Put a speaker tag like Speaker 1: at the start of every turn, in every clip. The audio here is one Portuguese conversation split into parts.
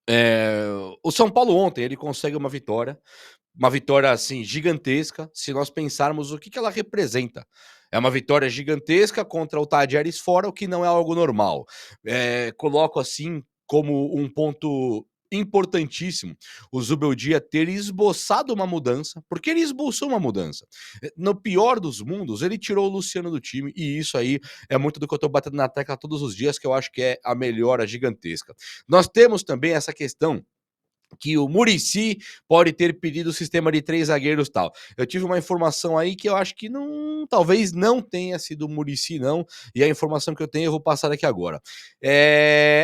Speaker 1: Eh, o São Paulo ontem, ele consegue uma vitória, assim, gigantesca, se nós pensarmos o que ela representa. É uma vitória gigantesca contra o Tadjeres fora, o que não é algo normal. Coloco, assim, como um ponto importantíssimo o Zubeldia ter esboçado uma mudança, porque ele esboçou uma mudança. No pior dos mundos, ele tirou o Luciano do time, e isso aí é muito do que eu tô batendo na tecla todos os dias, que eu acho que é a melhora gigantesca. Nós temos também essa questão que o Muricy pode ter pedido o sistema de 3 zagueiros e tal. Eu tive uma informação aí que eu acho que não, talvez não tenha sido o Muricy não, e a informação que eu tenho eu vou passar aqui agora.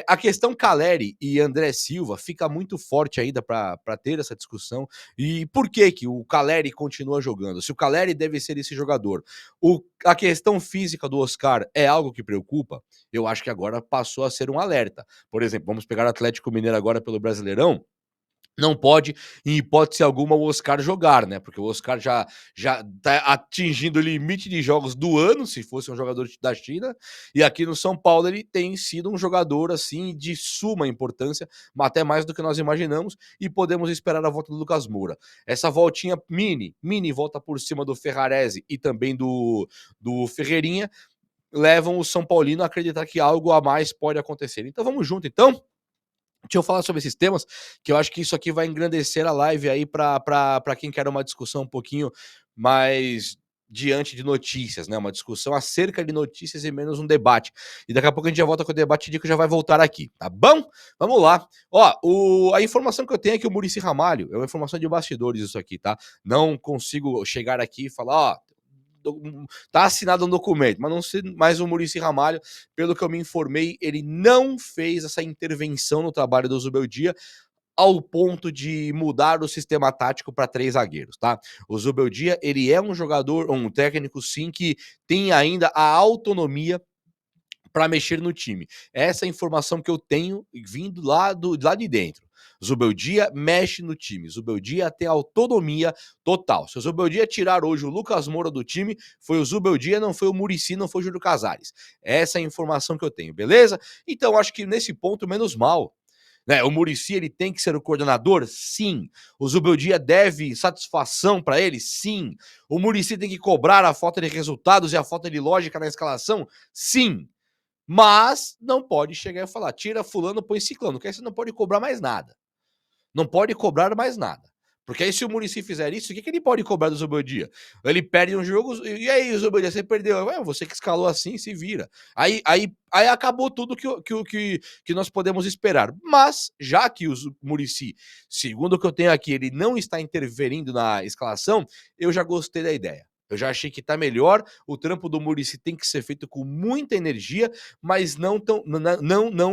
Speaker 1: A questão Caleri e André Silva fica muito forte ainda para ter essa discussão, e por que o Caleri continua jogando? Se o Caleri deve ser esse jogador. A questão física do Oscar é algo que preocupa? Eu acho que agora passou a ser um alerta. Por exemplo, vamos pegar o Atlético Mineiro agora pelo Brasileirão, não pode, em hipótese alguma, o Oscar jogar, né? Porque o Oscar já tá atingindo o limite de jogos do ano, se fosse um jogador da China, e aqui no São Paulo ele tem sido um jogador assim de suma importância, até mais do que nós imaginamos, e podemos esperar a volta do Lucas Moura. Essa voltinha mini volta por cima do Ferrarese e também do Ferreirinha, levam o São Paulino a acreditar que algo a mais pode acontecer. Então vamos junto, então. Deixa eu falar sobre esses temas, que eu acho que isso aqui vai engrandecer a live aí para quem quer uma discussão um pouquinho mais diante de notícias, né? Uma discussão acerca de notícias e menos um debate. E daqui a pouco a gente já volta com o debate, Dico já vai voltar aqui, tá bom? Vamos lá. Ó, a informação que eu tenho é que o Muricy Ramalho, é uma informação de bastidores isso aqui, tá? Não consigo chegar aqui e falar, ó, tá assinado um documento, mas não sei, mais o Muricy Ramalho, pelo que eu me informei, ele não fez essa intervenção no trabalho do Zubeldia ao ponto de mudar o sistema tático para 3 zagueiros, tá? O Zubeldia, ele é um jogador, um técnico sim, que tem ainda a autonomia para mexer no time. Essa é a informação que eu tenho vindo lá de dentro. Zubeldia mexe no time. Zubeldia tem autonomia total. Se o Zubeldia tirar hoje o Lucas Moura do time, foi o Zubeldia, não foi o Muricy, não foi o Júlio Casares. Essa é a informação que eu tenho, beleza? Então, acho que nesse ponto, menos mal. Né? O Muricy ele tem que ser o coordenador? Sim. O Zubeldia deve satisfação para ele? Sim. O Muricy tem que cobrar a falta de resultados e a falta de lógica na escalação? Sim. Mas não pode chegar e falar: tira fulano, põe ciclano, que aí você não pode cobrar mais nada. Não pode cobrar mais nada. Porque aí se o Muricy fizer isso, o que ele pode cobrar do Zubeldia? Ele perde um jogo, e aí, Zubeldia, você perdeu. Ué, você que escalou assim, se vira. Aí acabou tudo que nós podemos esperar. Mas, já que o Muricy, segundo o que eu tenho aqui, ele não está interferindo na escalação, eu já gostei da ideia. Eu já achei que tá melhor. O trampo do Muricy tem que ser feito com muita energia, mas não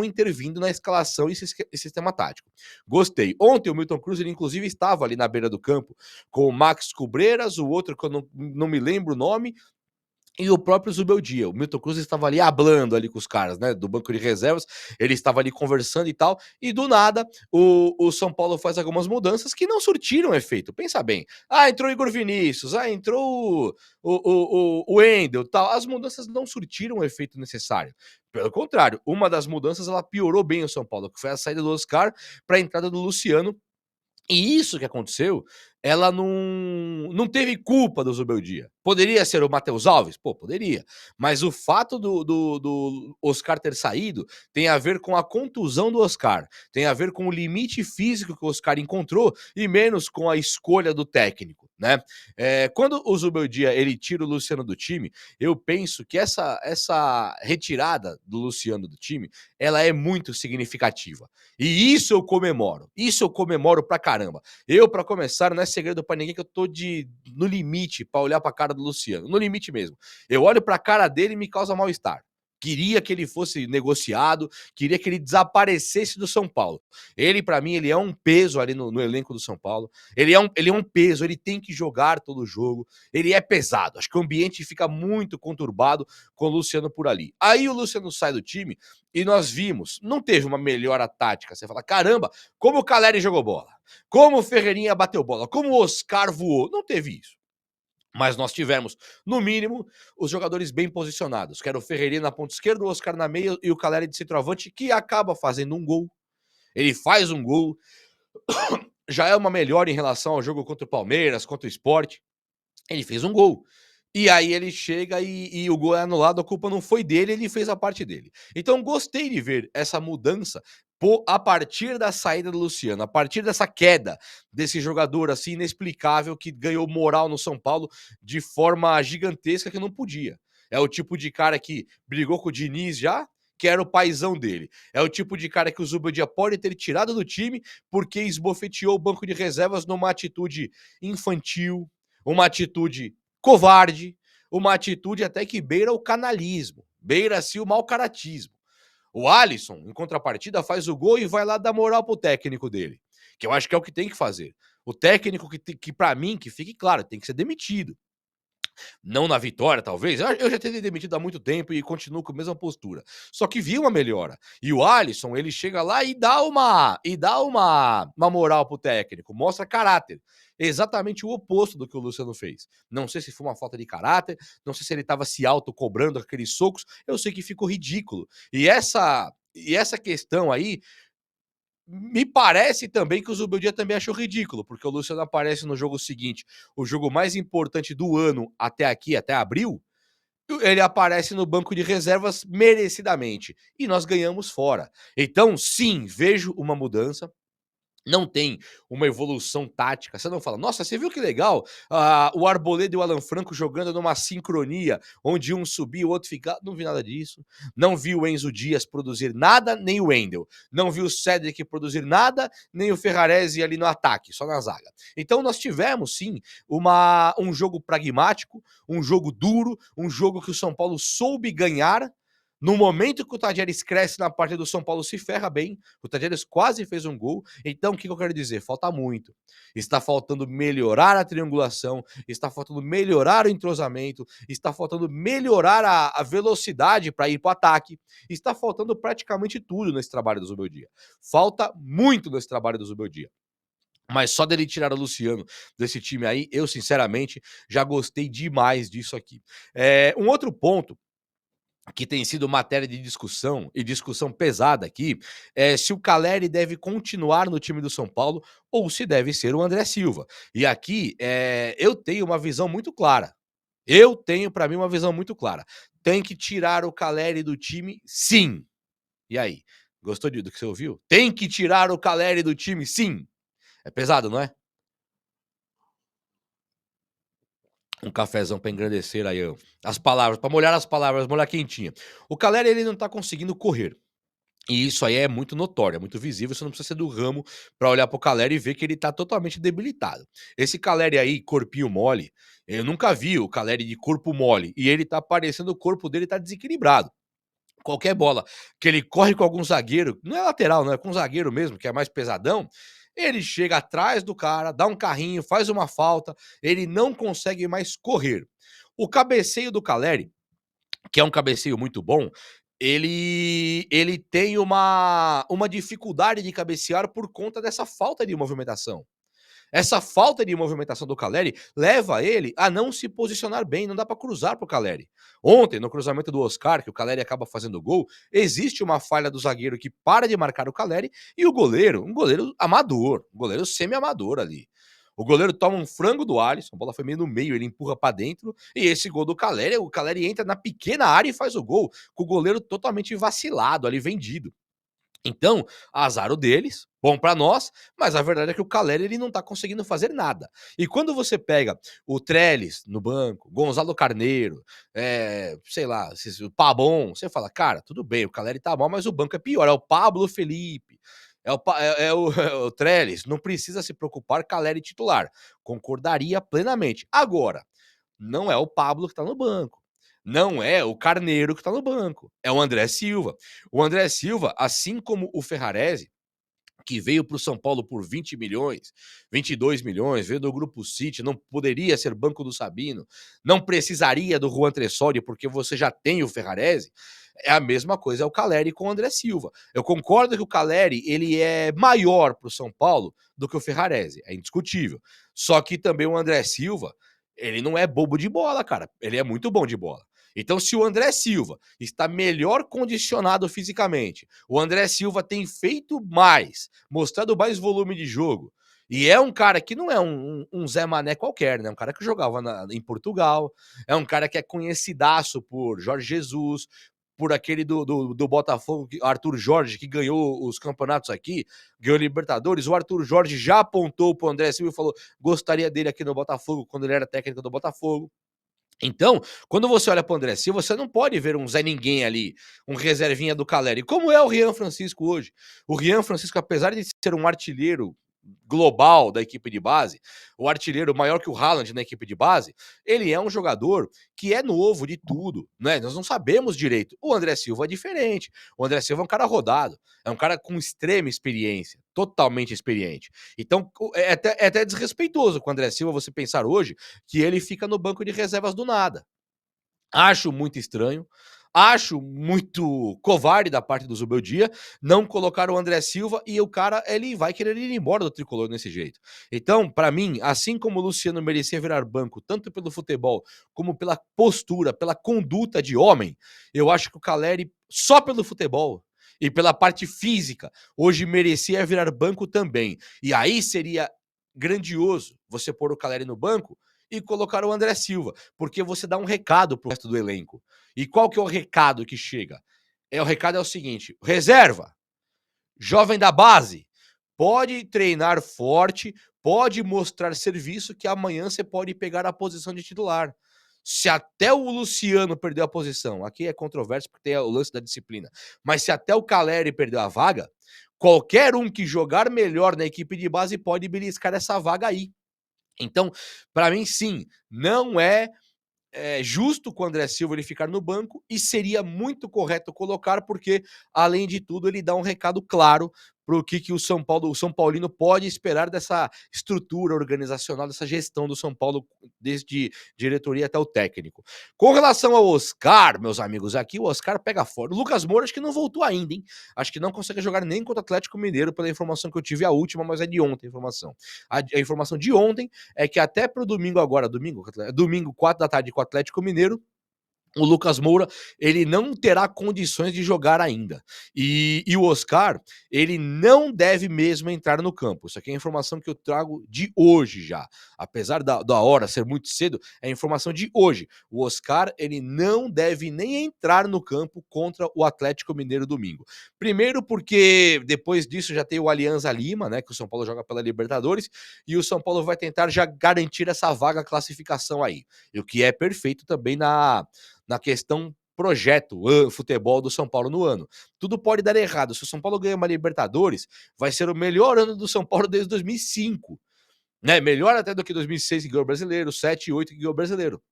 Speaker 1: intervindo na escalação e sistema tático. Gostei. Ontem o Milton Cruz, ele inclusive estava ali na beira do campo com o Max Cubreiras, o outro que eu não me lembro o nome, e o próprio Zubeldia. O Milton Cruz estava ali hablando ali com os caras, né, do banco de reservas, ele estava ali conversando e tal, e do nada o São Paulo faz algumas mudanças que não surtiram efeito. Pensa bem, entrou o Igor Vinícius, entrou o Wendel, tal. As mudanças não surtiram o efeito necessário. Pelo contrário, uma das mudanças ela piorou bem o São Paulo, que foi a saída do Oscar para a entrada do Luciano, e isso que aconteceu, ela não teve culpa do Zubeldia. Poderia ser o Matheus Alves? Pô, poderia. Mas o fato do Oscar ter saído tem a ver com a contusão do Oscar, tem a ver com o limite físico que o Oscar encontrou e menos com a escolha do técnico, né? Quando o Zubeldia ele tira o Luciano do time, eu penso que essa retirada do Luciano do time, ela é muito significativa. E isso eu comemoro pra caramba. Eu, pra começar, não é segredo pra ninguém que eu tô no limite pra olhar pra cara do Luciano, no limite mesmo. Eu olho pra cara dele e me causa mal-estar. Queria que ele fosse negociado, queria que ele desaparecesse do São Paulo. Ele, pra mim, ele é um peso ali no elenco do São Paulo. Ele é um peso, ele tem que jogar todo o jogo. Ele é pesado. Acho que o ambiente fica muito conturbado com o Luciano por ali. Aí o Luciano sai do time e nós vimos, não teve uma melhora tática. Você fala, caramba, como o Caleri jogou bola, como o Ferreirinha bateu bola, como o Oscar voou. Não teve isso. Mas nós tivemos, no mínimo, os jogadores bem posicionados, que era o Ferreirinha na ponta esquerda, o Oscar na meia e o Caleri de centroavante, que acaba fazendo um gol. Ele faz um gol, já é uma melhora em relação ao jogo contra o Palmeiras, contra o Sport. Ele fez um gol. E aí ele chega e o gol é anulado, a culpa não foi dele, ele fez a parte dele. Então gostei de ver essa mudança a partir da saída do Luciano, a partir dessa queda desse jogador assim inexplicável que ganhou moral no São Paulo de forma gigantesca que não podia. É o tipo de cara que brigou com o Diniz já, que era o paizão dele. É o tipo de cara que o Zubeldia pode ter tirado do time porque esbofeteou o banco de reservas numa atitude infantil, uma atitude covarde, uma atitude até que beira o canalismo, beira-se o mau caratismo. O Alisson, em contrapartida, faz o gol e vai lá dar moral pro técnico dele, que eu acho que é o que tem que fazer. O técnico que para mim, que fique claro, tem que ser demitido. Não na vitória, talvez. Eu já teria demitido há muito tempo e continuo com a mesma postura. Só que vi uma melhora. E o Alisson, ele chega lá e dá uma moral pro técnico, mostra caráter. Exatamente o oposto do que o Luciano fez. Não sei se foi uma falta de caráter, não sei se ele estava se auto-cobrando aqueles socos, eu sei que ficou ridículo. E essa questão aí me parece também que o Zubeldia também achou ridículo, porque o Luciano aparece no jogo seguinte, o jogo mais importante do ano até aqui, até abril, ele aparece no banco de reservas merecidamente. E nós ganhamos fora. Então, sim, vejo uma mudança. Não tem uma evolução tática. Você não fala, nossa, você viu que legal? O Arboleda e o Alan Franco jogando numa sincronia, onde um subia e o outro ficava. Não vi nada disso. Não vi o Enzo Dias produzir nada, nem o Wendel. Não vi o Cedric produzir nada, nem o Ferrarese ali no ataque, só na zaga. Então nós tivemos, sim, um jogo pragmático, um jogo duro, um jogo que o São Paulo soube ganhar. No momento que o Tadieres cresce na partida do São Paulo, se ferra bem. O Tadieres quase fez um gol. Então, o que eu quero dizer? Falta muito. Está faltando melhorar a triangulação, está faltando melhorar o entrosamento, está faltando melhorar a velocidade para ir para o ataque, está faltando praticamente tudo nesse trabalho do Zubeldia. Falta muito nesse trabalho do Zubeldia. Mas só dele tirar o Luciano desse time aí, eu sinceramente já gostei demais disso aqui. Um outro ponto que tem sido matéria de discussão, e discussão pesada aqui, é se o Caleri deve continuar no time do São Paulo ou se deve ser o André Silva. E aqui, eu tenho uma visão muito clara. Eu tenho, para mim, uma visão muito clara. Tem que tirar o Caleri do time, sim. E aí? Gostou do que você ouviu? Tem que tirar o Caleri do time, sim. É pesado, não é? Um cafezão para engrandecer aí as palavras, para molhar as palavras, molhar quentinha. O Caleri, ele não tá conseguindo correr. E isso aí é muito notório, é muito visível, você não precisa ser do ramo para olhar pro Caleri e ver que ele tá totalmente debilitado. Esse Caleri aí, corpinho mole, eu nunca vi o Caleri de corpo mole, e ele tá parecendo o corpo dele tá desequilibrado. Qualquer bola que ele corre com algum zagueiro, não é lateral, não é com um zagueiro mesmo, que é mais pesadão, ele chega atrás do cara, dá um carrinho, faz uma falta, ele não consegue mais correr. O cabeceio do Caleri, que é um cabeceio muito bom, ele tem uma dificuldade de cabecear por conta dessa falta de movimentação. Essa falta de movimentação do Caleri leva ele a não se posicionar bem, não dá para cruzar pro Caleri. Ontem, no cruzamento do Oscar, que o Caleri acaba fazendo gol, existe uma falha do zagueiro que para de marcar o Caleri e o goleiro, um goleiro amador, um goleiro semi-amador ali. O goleiro toma um frango do Alisson, a bola foi meio no meio, ele empurra para dentro, e esse gol do Caleri, o Caleri entra na pequena área e faz o gol, com o goleiro totalmente vacilado ali, vendido. Então, azar o deles, bom para nós, mas a verdade é que o Caleri ele não tá conseguindo fazer nada. E quando você pega o Trellis no banco, Gonzalo Carneiro, sei lá, o Pabon, você fala, cara, tudo bem, o Caleri tá mal, mas o banco é pior, é o Pablo Felipe, é o Trellis, não precisa se preocupar, Caleri titular. Concordaria plenamente. Agora, não é o Pablo que tá no banco. Não é o Carneiro que tá no banco. É o André Silva. O André Silva, assim como o Ferrarese, que veio para o São Paulo por 20 milhões, 22 milhões, veio do Grupo City, não poderia ser banco do Sabino, não precisaria do Juan Tressoli, porque você já tem o Ferrarese. É a mesma coisa, é o Caleri com o André Silva. Eu concordo que o Caleri ele é maior para o São Paulo do que o Ferrarese, é indiscutível. Só que também o André Silva, ele não é bobo de bola, cara. Ele é muito bom de bola. Então, se o André Silva está melhor condicionado fisicamente, o André Silva tem feito mais, mostrado mais volume de jogo, e é um cara que não é um Zé Mané qualquer, né? Um cara que jogava em Portugal, é um cara que é conhecidaço por Jorge Jesus, por aquele do Botafogo, Arthur Jorge, que ganhou os campeonatos aqui, ganhou Libertadores. O Arthur Jorge já apontou pro André Silva e falou: gostaria dele aqui no Botafogo, quando ele era técnico do Botafogo. Então, quando você olha para o André Silva, você não pode ver um Zé Ninguém ali, um reservinha do Caleri, como é o Rian Francisco hoje. O Rian Francisco, apesar de ser um artilheiro global da equipe de base, o artilheiro maior que o Haaland na equipe de base, ele é um jogador que é novo de tudo, né? Nós não sabemos direito. O André Silva é diferente. O André Silva é um cara rodado, é um cara com extrema experiência, totalmente experiente. Então, é até desrespeitoso com o André Silva você pensar hoje que ele fica no banco de reservas do nada. Acho muito estranho, acho muito covarde da parte do Zubeldia não colocar o André Silva e o cara, ele vai querer ir embora do tricolor desse jeito. Então, para mim, assim como o Luciano merecia virar banco, tanto pelo futebol como pela postura, pela conduta de homem, eu acho que o Caleri, só pelo futebol e pela parte física, hoje merecia virar banco também. E aí seria grandioso você pôr o Caleri no banco e colocar o André Silva, porque você dá um recado pro resto do elenco. E qual que é o recado que chega? O recado é o seguinte: reserva, jovem da base, pode treinar forte, pode mostrar serviço que amanhã você pode pegar a posição de titular. Se até o Luciano perdeu a posição, aqui é controverso porque tem o lance da disciplina, mas se até o Caleri perdeu a vaga, qualquer um que jogar melhor na equipe de base pode beliscar essa vaga aí. Então, para mim, sim, não é justo com o André Silva ele ficar no banco e seria muito correto colocar, porque, além de tudo, ele dá um recado claro para o que o São Paulino pode esperar dessa estrutura organizacional, dessa gestão do São Paulo, desde diretoria até o técnico. Com relação ao Oscar, meus amigos, aqui o Oscar pega fora. O Lucas Moura acho que não voltou ainda, hein? Acho que não consegue jogar nem contra o Atlético Mineiro, pela informação que eu tive, a última, mas é de ontem a informação. A informação de ontem é que até pro domingo agora, domingo 4 da tarde com o Atlético Mineiro, o Lucas Moura, ele não terá condições de jogar ainda. E o Oscar, ele não deve mesmo entrar no campo. Isso aqui é a informação que eu trago de hoje já. Apesar da hora ser muito cedo, é a informação de hoje. O Oscar, ele não deve nem entrar no campo contra o Atlético Mineiro domingo. Primeiro porque depois disso já tem o Alianza Lima, né, que o São Paulo joga pela Libertadores, e o São Paulo vai tentar já garantir essa vaga classificação aí. E o que é perfeito também na questão projeto futebol do São Paulo no ano. Tudo pode dar errado. Se o São Paulo ganhar uma Libertadores, vai ser o melhor ano do São Paulo desde 2005. Né? Melhor até do que 2006 que ganhou o Brasileiro, 7 e 8 que ganhou o Brasileiro.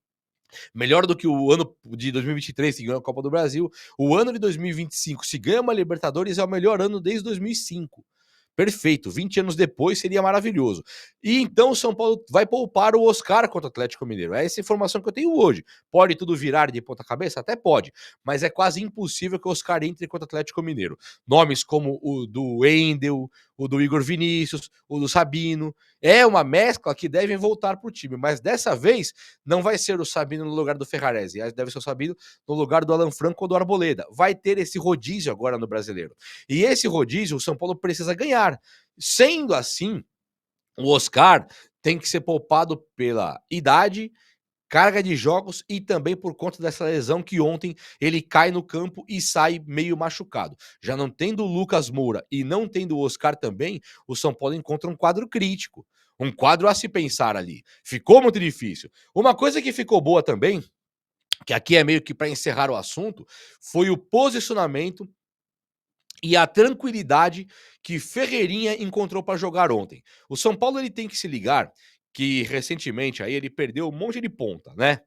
Speaker 1: Melhor do que o ano de 2023 que ganhou a Copa do Brasil. O ano de 2025, se ganha uma Libertadores, é o melhor ano desde 2005. Perfeito, 20 anos depois seria maravilhoso. E então o São Paulo vai poupar o Oscar contra o Atlético Mineiro. É essa informação que eu tenho hoje. Pode tudo virar de ponta cabeça? Até pode, mas é quase impossível que o Oscar entre contra o Atlético Mineiro. Nomes como o do Wendel, o do Igor Vinícius, o do Sabino, é uma mescla que devem voltar para o time, mas dessa vez não vai ser o Sabino no lugar do Ferrarese, deve ser o Sabino no lugar do Alan Franco ou do Arboleda. Vai ter esse rodízio agora no Brasileiro. E esse rodízio o São Paulo precisa ganhar. Sendo assim, o Oscar tem que ser poupado pela idade, carga de jogos e também por conta dessa lesão que ontem ele cai no campo e sai meio machucado. Já não tendo o Lucas Moura e não tendo o Oscar também, o São Paulo encontra um quadro crítico. Um quadro a se pensar ali. Ficou muito difícil. Uma coisa que ficou boa também, que aqui é meio que para encerrar o assunto, foi o posicionamento e a tranquilidade que Ferreirinha encontrou para jogar ontem. O São Paulo ele tem que se ligar que recentemente aí ele perdeu um monte de ponta, né?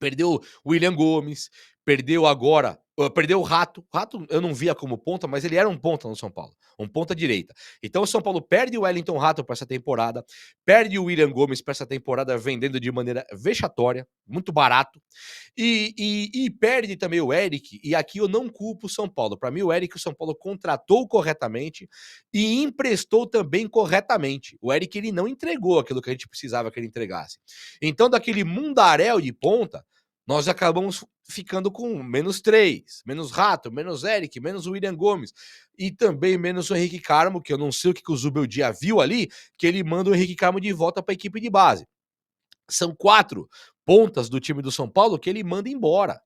Speaker 1: Perdeu o William Gomes, perdeu agora, perdeu o Rato. O Rato eu não via como ponta, mas ele era um ponta no São Paulo, um ponta direita. Então o São Paulo perde o Wellington Rato para essa temporada, perde o William Gomes para essa temporada vendendo de maneira vexatória, muito barato, e perde também o Eric, e aqui eu não culpo o São Paulo. Para mim o Eric o São Paulo contratou corretamente e emprestou também corretamente. O Eric ele não entregou aquilo que a gente precisava que ele entregasse. Então daquele mundaréu de ponta, nós acabamos ficando com menos 3, menos Rato, menos Eric, menos William Gomes e também menos o Henrique Carmo, que eu não sei o que o Zubeldia viu ali, que ele manda o Henrique Carmo de volta para a equipe de base. São 4 pontas do time do São Paulo que ele manda embora.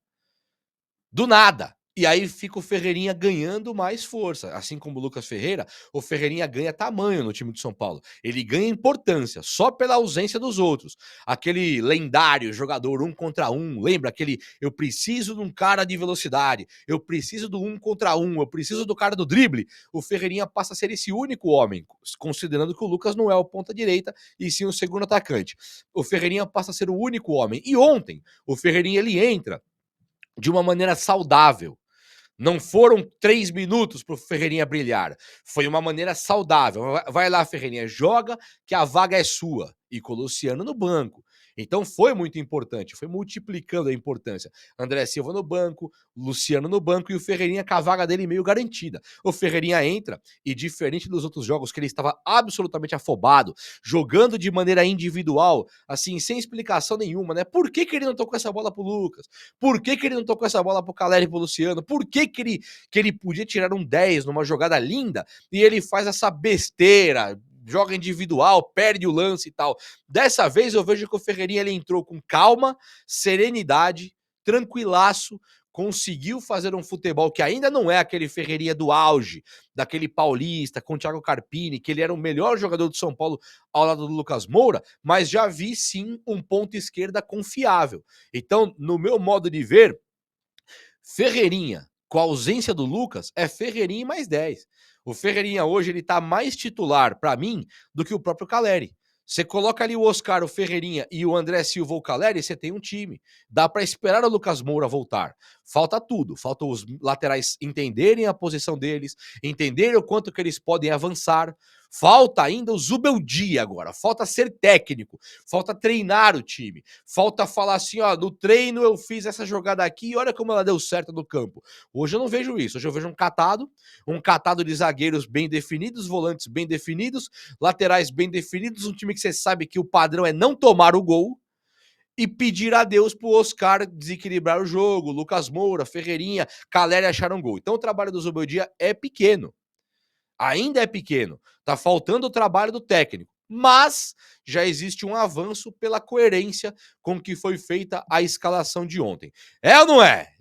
Speaker 1: Do nada. E aí fica o Ferreirinha ganhando mais força. Assim como o Lucas Ferreira, o Ferreirinha ganha tamanho no time do São Paulo. Ele ganha importância só pela ausência dos outros. Aquele lendário jogador 1 contra 1, lembra aquele eu preciso de um cara de velocidade, eu preciso do 1 contra 1, eu preciso do cara do drible. O Ferreirinha passa a ser esse único homem, considerando que o Lucas não é o ponta direita e sim o segundo atacante. O Ferreirinha passa a ser o único homem. E ontem, o Ferreirinha ele entra de uma maneira saudável. Não foram 3 minutos para o Ferreirinha brilhar. Foi uma maneira saudável. Vai lá, Ferreirinha, joga que a vaga é sua. E com o Luciano no banco. Então foi muito importante, foi multiplicando a importância. André Silva no banco, Luciano no banco e o Ferreirinha com a vaga dele meio garantida. O Ferreirinha entra e, diferente dos outros jogos que ele estava absolutamente afobado, jogando de maneira individual, assim, sem explicação nenhuma, né? Por que ele não tocou essa bola pro Lucas? Por que ele não tocou essa bola pro Caleri e pro Luciano? Por que ele podia tirar um 10 numa jogada linda e ele faz essa besteira, joga individual, perde o lance e tal. Dessa vez eu vejo que o Ferreirinha ele entrou com calma, serenidade, tranquilaço, conseguiu fazer um futebol que ainda não é aquele Ferreirinha do auge, daquele paulista com o Thiago Carpini, que ele era o melhor jogador do São Paulo ao lado do Lucas Moura, mas já vi sim um ponto esquerda confiável. Então, no meu modo de ver, Ferreirinha, com a ausência do Lucas, é Ferreirinha e mais 10. O Ferreirinha hoje ele tá mais titular para mim do que o próprio Caleri. Você coloca ali o Oscar, o Ferreirinha e o André Silva ou o Caleri, você tem um time. Dá para esperar o Lucas Moura voltar. Falta tudo. Falta os laterais entenderem a posição deles, entenderem o quanto que eles podem avançar. Falta ainda o Zubeldia agora. Falta ser técnico. Falta treinar o time. Falta falar assim, ó, no treino eu fiz essa jogada aqui e olha como ela deu certo no campo. Hoje eu não vejo isso. Hoje eu vejo um catado de zagueiros bem definidos, volantes bem definidos, laterais bem definidos, um time que você sabe que o padrão é não tomar o gol e pedir a Deus pro Oscar desequilibrar o jogo, Lucas Moura, Ferreirinha, Caleri acharam gol. Então o trabalho do Zubeldia é pequeno. Ainda é pequeno. Tá faltando o trabalho do técnico. Mas já existe um avanço pela coerência com que foi feita a escalação de ontem. É ou não é?